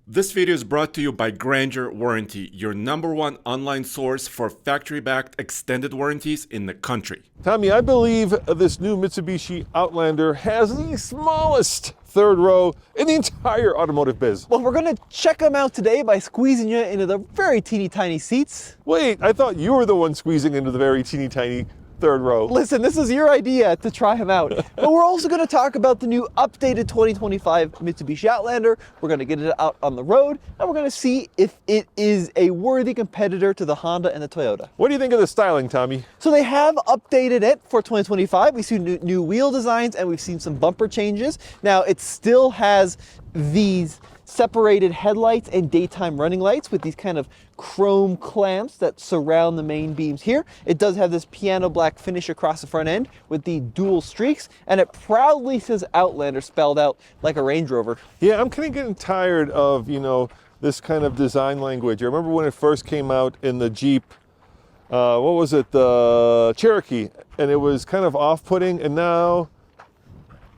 This video is brought to you by Grainger Warranty, your #1 online source for factory-backed extended warranties in the country. Tommy, I believe this new Mitsubishi Outlander has the smallest third row in the entire automotive biz. Well, we're gonna check them out today by squeezing you into the very teeny tiny seats. Wait, I thought you were the one squeezing into the very teeny tiny third row. Listen, this is your idea to try them out. But we're also gonna talk about the new updated 2025 Mitsubishi Outlander. We're gonna get it out on the road, and we're gonna see if it is a worthy competitor to the Honda and the Toyota. What do you think of the styling, Tommy? So they have updated it for 2025. We see new wheel designs, and we've seen some bumper changes. Now, it still has these separated headlights and daytime running lights with these kind of chrome clamps that surround the main beams here. It does have this piano black finish across the front end with the dual streaks, and it proudly says Outlander spelled out like a Range Rover. Yeah, I'm kind of getting tired of, this kind of design language. I remember when it first came out in the Jeep, what was it, the Cherokee, and it was kind of off-putting, and now,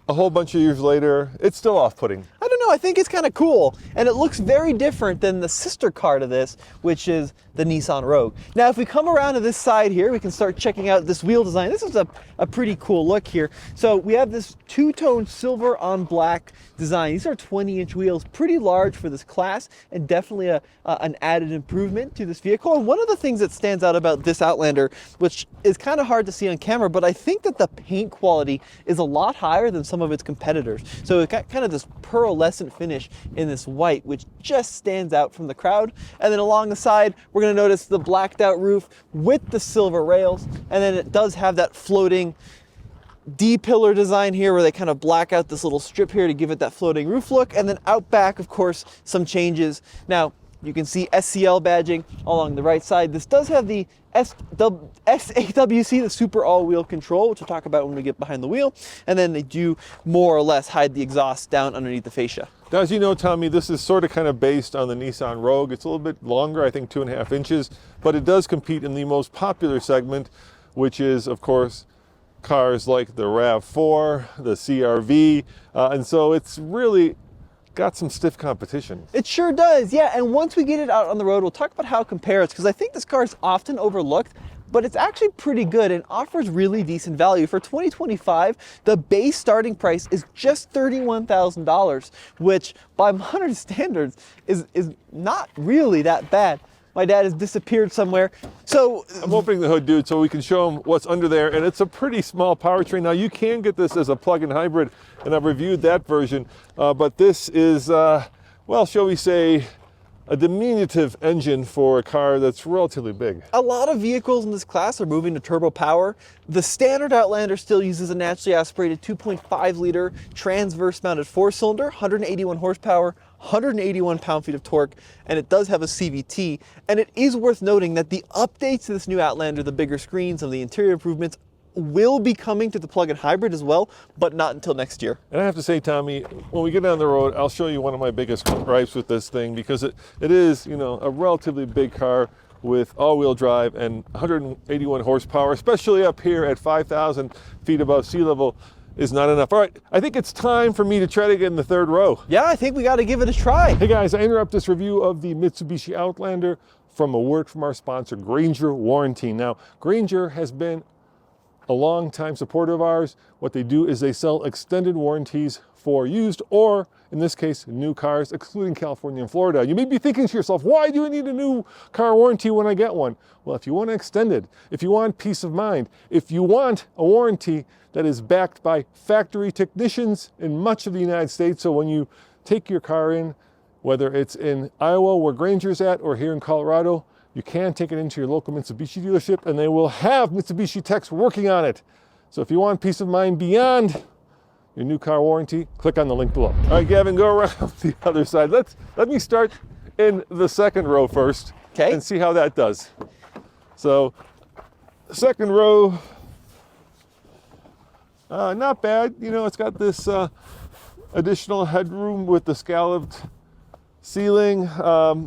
a whole bunch of years later, it's still off-putting. I don't know, I think it's kind of cool, and it looks very different than the sister car to this, which is the Nissan Rogue. Now, if we come around to this side here, we can start checking out this wheel design. This is a pretty cool look here. So we have this two-tone silver on black design. These are 20-inch wheels, pretty large for this class, and definitely an added improvement to this vehicle. And one of the things that stands out about this Outlander, which is kind of hard to see on camera, but I think that the paint quality is a lot higher than some of its competitors. So it got kind of this pearlescent finish in this white, which just stands out from the crowd. And then along the side, we're going to notice the blacked out roof with the silver rails, and then it does have that floating D-pillar design here where they kind of black out this little strip here to give it that floating roof look. And then out back, of course, some changes. Now, you can see SCL badging along the right side. This does have the SAWC, the super all-wheel control, which we'll talk about when we get behind the wheel. And then they do more or less hide the exhaust down underneath the fascia. Now, as you know, Tommy, this is sort of kind of based on the Nissan Rogue. It's a little bit longer, I think 2.5 inches, but it does compete in the most popular segment, which is, of course, cars like the RAV4, the CR-V, and so it's really got some stiff competition. It sure does, yeah, and once we get it out on the road, we'll talk about how it compares, because I think this car is often overlooked, but it's actually pretty good and offers really decent value. For 2025, the base starting price is just $31,000, which by modern standards is not really that bad. My dad has disappeared somewhere. So I'm opening the hood, dude, so we can show them what's under there, and it's a pretty small powertrain. Now, you can get this as a plug-in hybrid, and I've reviewed that version, but this is, well, shall we say, a diminutive engine for a car that's relatively big. A lot of vehicles in this class are moving to turbo power. The standard Outlander still uses a naturally aspirated 2.5-liter transverse mounted 4-cylinder, 181 horsepower, 181 pound-feet of torque, and it does have a CVT. And it is worth noting that the updates to this new Outlander, the bigger screens and the interior improvements, will be coming to the plug-in hybrid as well, but not until next year. And I have to say, Tommy, when we get down the road, I'll show you one of my biggest gripes with this thing, because it is, a relatively big car with all-wheel drive and 181 horsepower, especially up here at 5,000 feet above sea level, is not enough. All right, I think it's time for me to try to get in the third row. Yeah, I think we got to give it a try. Hey guys, I interrupt this review of the Mitsubishi Outlander from a word from our sponsor, Grainger Warranty. Now, Grainger has been a long-time supporter of ours. What they do is they sell extended warranties for used, or in this case, new cars, excluding California and Florida. You may be thinking to yourself, why do I need a new car warranty when I get one? Well, if you want to extend it, if you want peace of mind, if you want a warranty that is backed by factory technicians in much of the United States, so when you take your car in, whether it's in Iowa where Grainger's at or here in Colorado, you can take it into your local Mitsubishi dealership and they will have Mitsubishi techs working on it. So if you want peace of mind beyond your new car warranty, click on the link below. All right, Gavin, go around the other side. Let me start in the second row first, okay, and see how that does. So, second row, not bad. It's got this additional headroom with the scalloped ceiling,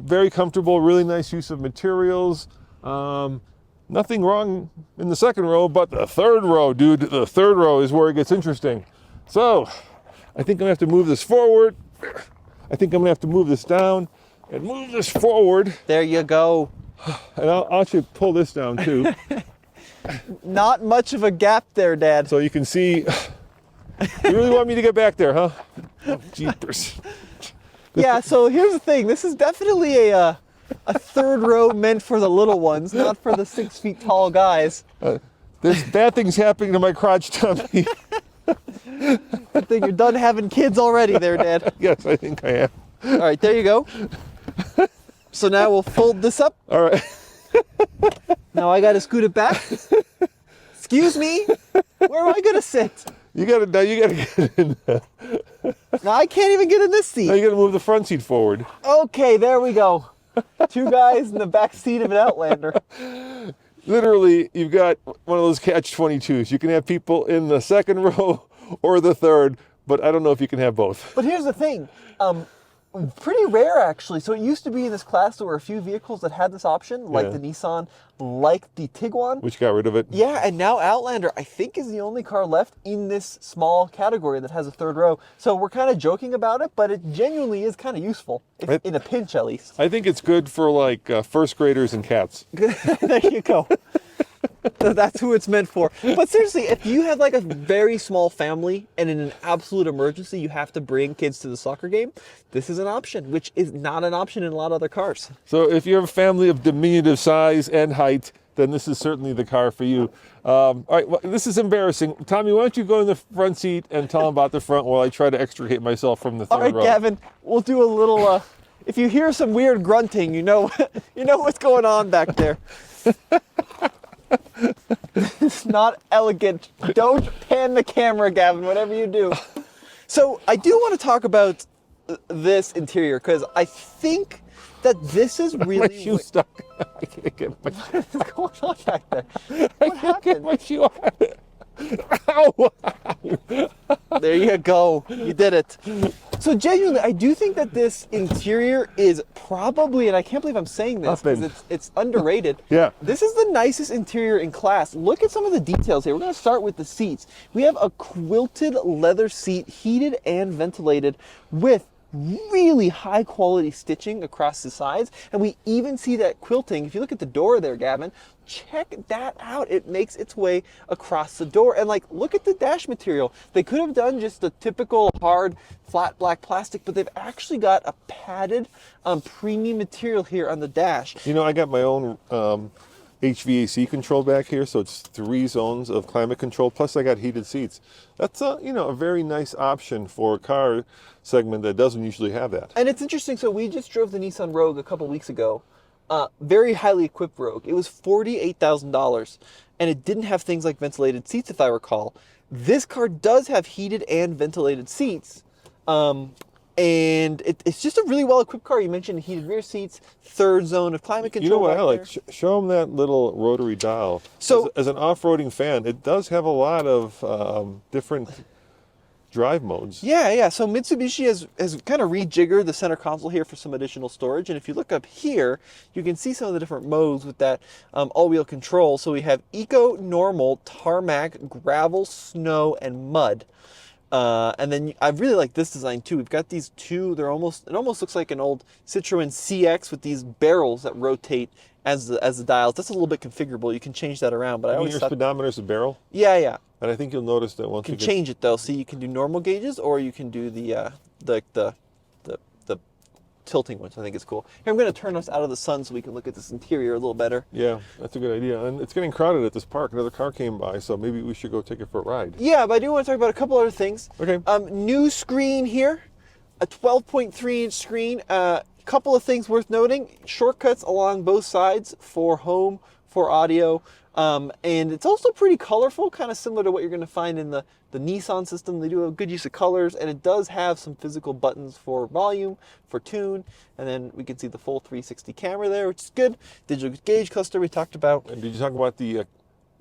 very comfortable, really nice use of materials. Nothing wrong in the second row, but the third row, dude, the third row is where it gets interesting. So I think I'm gonna have to move this forward. I think I'm gonna have to move this down and move this forward. There you go. And I'll actually pull this down too. Not much of a gap there, Dad. So you can see, you really want me to get back there, huh? Oh, jeepers. Yeah, so here's the thing. This is definitely a third row meant for the little ones, not for the 6 feet tall guys. There's bad things happening to my crotch tummy. Good thing you're done having kids already there, Dad. Yes, I think I am. All right, there you go. So now we'll fold this up. All right. Now I got to scoot it back. Excuse me? Where am I going to sit? You gotta get in there. Now I can't even get in this Now seat. you gotta move the front seat forward. Okay, there we go. 2 guys in the back seat of an Outlander. Literally, you've got one of those catch-22s. You can have people in the second row or the third, but I don't know if you can have both. But here's the thing. Pretty rare, actually. So it used to be in this class, there were a few vehicles that had this option, like Yeah. the Nissan, like the Tiguan. Which got rid of it. Yeah, and now Outlander, I think, is the only car left in this small category that has a third row. So we're kind of joking about it, but it genuinely is kind of useful, in a pinch at least. I think it's good for like first graders and cats. There you go. That's who it's meant for. But seriously, if you have like a very small family and in an absolute emergency you have to bring kids to the soccer game, this is an option, which is not an option in a lot of other cars. So if you have a family of diminutive size and height, then this is certainly the car for you. All right, well, this is embarrassing. Tommy, why don't you go in the front seat and tell them about the front while I try to extricate myself from the third All right, row. Gavin, we'll do a little, if you hear some weird grunting, you know what's going on back there. It's not elegant. Don't pan the camera, Gavin, whatever you do. So I do want to talk about this interior because I think that this is really... My shoe's stuck. I can't get my What is going on back there? I can't get my shoe on. Ow! There you go. You did it. So genuinely, I do think that this interior is probably, and I can't believe I'm saying this because it's underrated. Yeah. This is the nicest interior in class. Look at some of the details here. We're going to start with the seats. We have a quilted leather seat, heated and ventilated, with really high quality stitching across the sides, and we even see that quilting. If you look at the door there, Gavin, check that out. It makes its way across the door, and like, look at the dash material. They could have done just the typical hard flat black plastic, but they've actually got a padded premium material here on the dash. You know, I got my own HVAC control back here, so it's 3 zones of climate control, plus I got heated seats. That's a very nice option for a car segment that doesn't usually have that. And it's interesting, so we just drove the Nissan Rogue a couple weeks ago. Very highly equipped Rogue. It was $48,000, and it didn't have things like ventilated seats, if I recall. This car does have heated and ventilated seats, and it's just a really well-equipped car. You mentioned heated rear seats, 3rd zone of climate control. You know what back I like? there. Show them that little rotary dial. So, as an off-roading fan, it does have a lot of different drive modes. Yeah. So Mitsubishi has kind of rejiggered the center console here for some additional storage. And if you look up here, you can see some of the different modes with that all-wheel control. So we have Eco, Normal, Tarmac, Gravel, Snow, and Mud. And then I really like this design too. We've got these two, it almost looks like an old Citroen CX with these barrels that rotate as the dials. That's a little bit configurable. You can change that around, but I always Your thought... speedometer's a barrel, Yeah. and I think you'll notice that once You you can change it though. So you can do normal gauges, or you can do the tilting ones. I think it's cool. Here, I'm going to turn us out of the sun so we can look at this interior a little better. Yeah, that's a good idea. And it's getting crowded at this park. Another car came by, so maybe we should go take it for a ride. Yeah, but I do want to talk about a couple other things. Okay. New screen here, a 12.3-inch screen. Couple of things worth noting: shortcuts along both sides for home, for audio, and it's also pretty colorful, kind of similar to what you're going to find in the Nissan system. They do a good use of colors, and it does have some physical buttons for volume, for tune, and then we can see the full 360 camera there, which is good. Digital gauge cluster we talked about. And did you talk about the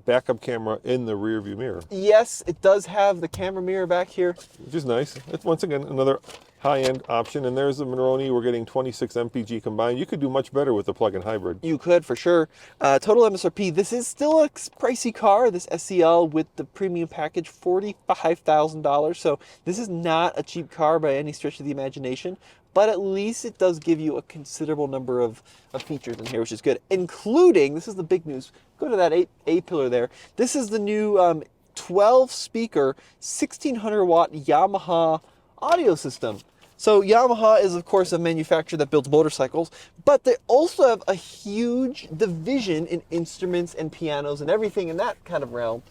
backup camera in the rear view mirror? Yes, it does have the camera mirror back here. Which is nice. It's once again another high-end option. And there's the Monroney. We're getting 26 mpg combined. You could do much better with the plug-in hybrid. You could, for sure. Total MSRP, this is still a pricey car, this SEL with the premium package, $45,000. So this is not a cheap car by any stretch of the imagination. but at least it does give you a considerable number of features in here, which is good, including, this is the big news, go to that A pillar there. This is the new 12 speaker, 1600 watt Yamaha audio system. So Yamaha is, of course, a manufacturer that builds motorcycles, but they also have a huge division in instruments and pianos and everything in that kind of realm.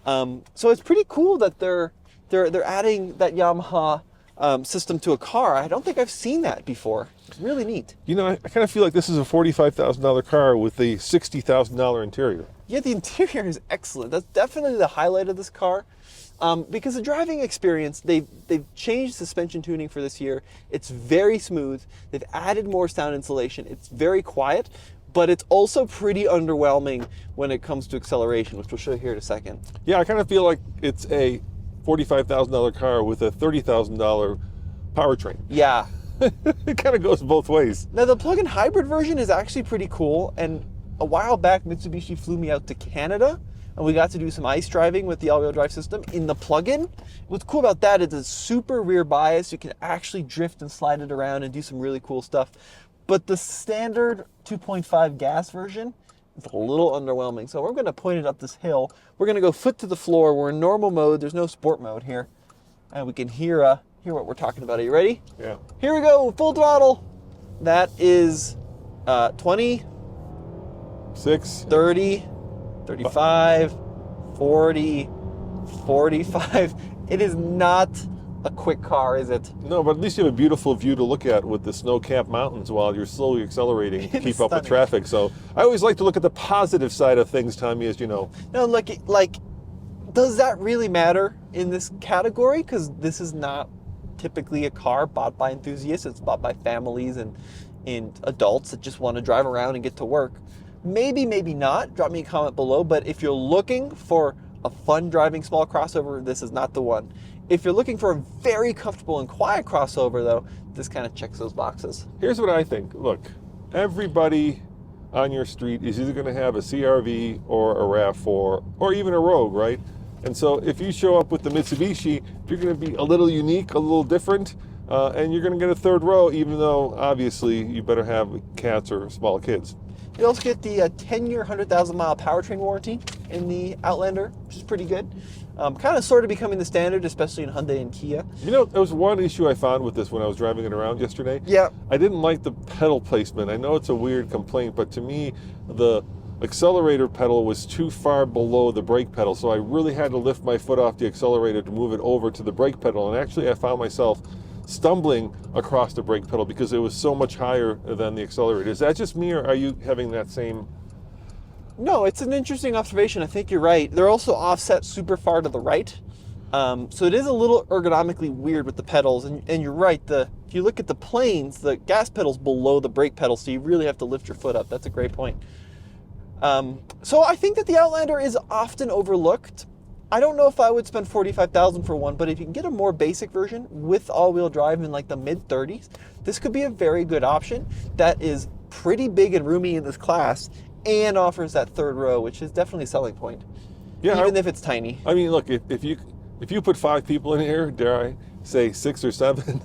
So it's pretty cool that they're adding that Yamaha system to a car. I don't think I've seen that before. It's really neat. You know, I kind of feel like this is a $45,000 car with a $60,000 interior. Yeah, the interior is excellent. That's definitely the highlight of this car. Because the driving experience, they've changed suspension tuning for this year. It's very smooth. They've added more sound insulation. It's very quiet, but it's also pretty underwhelming when it comes to acceleration, which we'll show you here in a second. Yeah, I kind of feel like it's a $45,000 car with a $30,000 powertrain. Yeah. It kind of goes both ways. Now, the plug-in hybrid version is actually pretty cool, and a while back, Mitsubishi flew me out to Canada, and we got to do some ice driving with the all-wheel drive system in the plug-in. What's cool about that is it's super rear bias. You can actually drift and slide it around and do some really cool stuff. But the standard 2.5 gas version is a little underwhelming. So we're going to point it up this hill. We're going to go foot to the floor. We're in normal mode. There's no sport mode here. And we can hear what we're talking about. Are you ready? Yeah. Here we go, full throttle. That is 20, 6, 30, 35, 40, 45. It is not a quick car, is it? No, but at least you have a beautiful view to look at with the snow-capped mountains while you're slowly accelerating to keep up with traffic. So I always like to look at the positive side of things, Tommy, as you know. No, like, does that really matter in this category? Because this is not typically a car bought by enthusiasts. It's bought by families and adults that just want to drive around and get to work. Maybe, maybe not. Drop me a comment below. But if you're looking for a fun driving small crossover, this is not the one. If you're looking for a very comfortable and quiet crossover, though, this kind of checks those boxes. Here's what I think. Look, everybody on your street is either going to have a CR-V or a RAV4 or even a Rogue, right? And so if you show up with the Mitsubishi, you're going to be a little unique, a little different, and you're going to get a third row, even though obviously you better have cats or small kids. You also get the 10-year, 100,000 mile powertrain warranty in the Outlander, which is pretty good. Kind of sort of becoming the standard, especially in Hyundai and Kia. You know, there was one issue I found with this when I was driving it around yesterday. Yeah. I didn't like the pedal placement. I know it's a weird complaint, but to me, the accelerator pedal was too far below the brake pedal, so I really had to lift my foot off the accelerator to move it over to the brake pedal. And actually, I found myself stumbling across the brake pedal because it was so much higher than the accelerator. Is that just me, or are you having that same? No, it's an interesting observation. I think you're right. They're also offset super far to the right. So it is a little ergonomically weird with the pedals. And you're right, if you look at the planes, the gas pedal's below the brake pedal, so you really have to lift your foot up. That's a great point. So I think that the Outlander is often overlooked. I don't know if I would spend $45,000 for one, but if you can get a more basic version with all-wheel drive in like the mid-30s, this could be a very good option that is pretty big and roomy in this class and offers that third row, which is definitely a selling point, even if it's tiny. I mean, look, if you put 5 people in here, dare I say 6 or 7,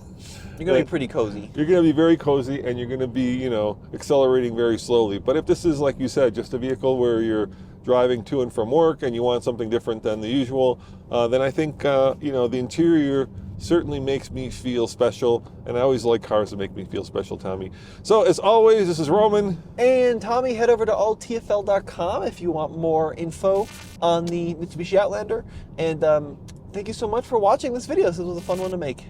you're going to be pretty cozy. You're going to be very cozy, and you're going to be, accelerating very slowly. But if this is, like you said, just a vehicle where you're driving to and from work and you want something different than the usual, then I think, the interior certainly makes me feel special. And I always like cars that make me feel special, Tommy. So as always, this is Roman. And Tommy, head over to alltfl.com if you want more info on the Mitsubishi Outlander. And thank you so much for watching this video. This was a fun one to make.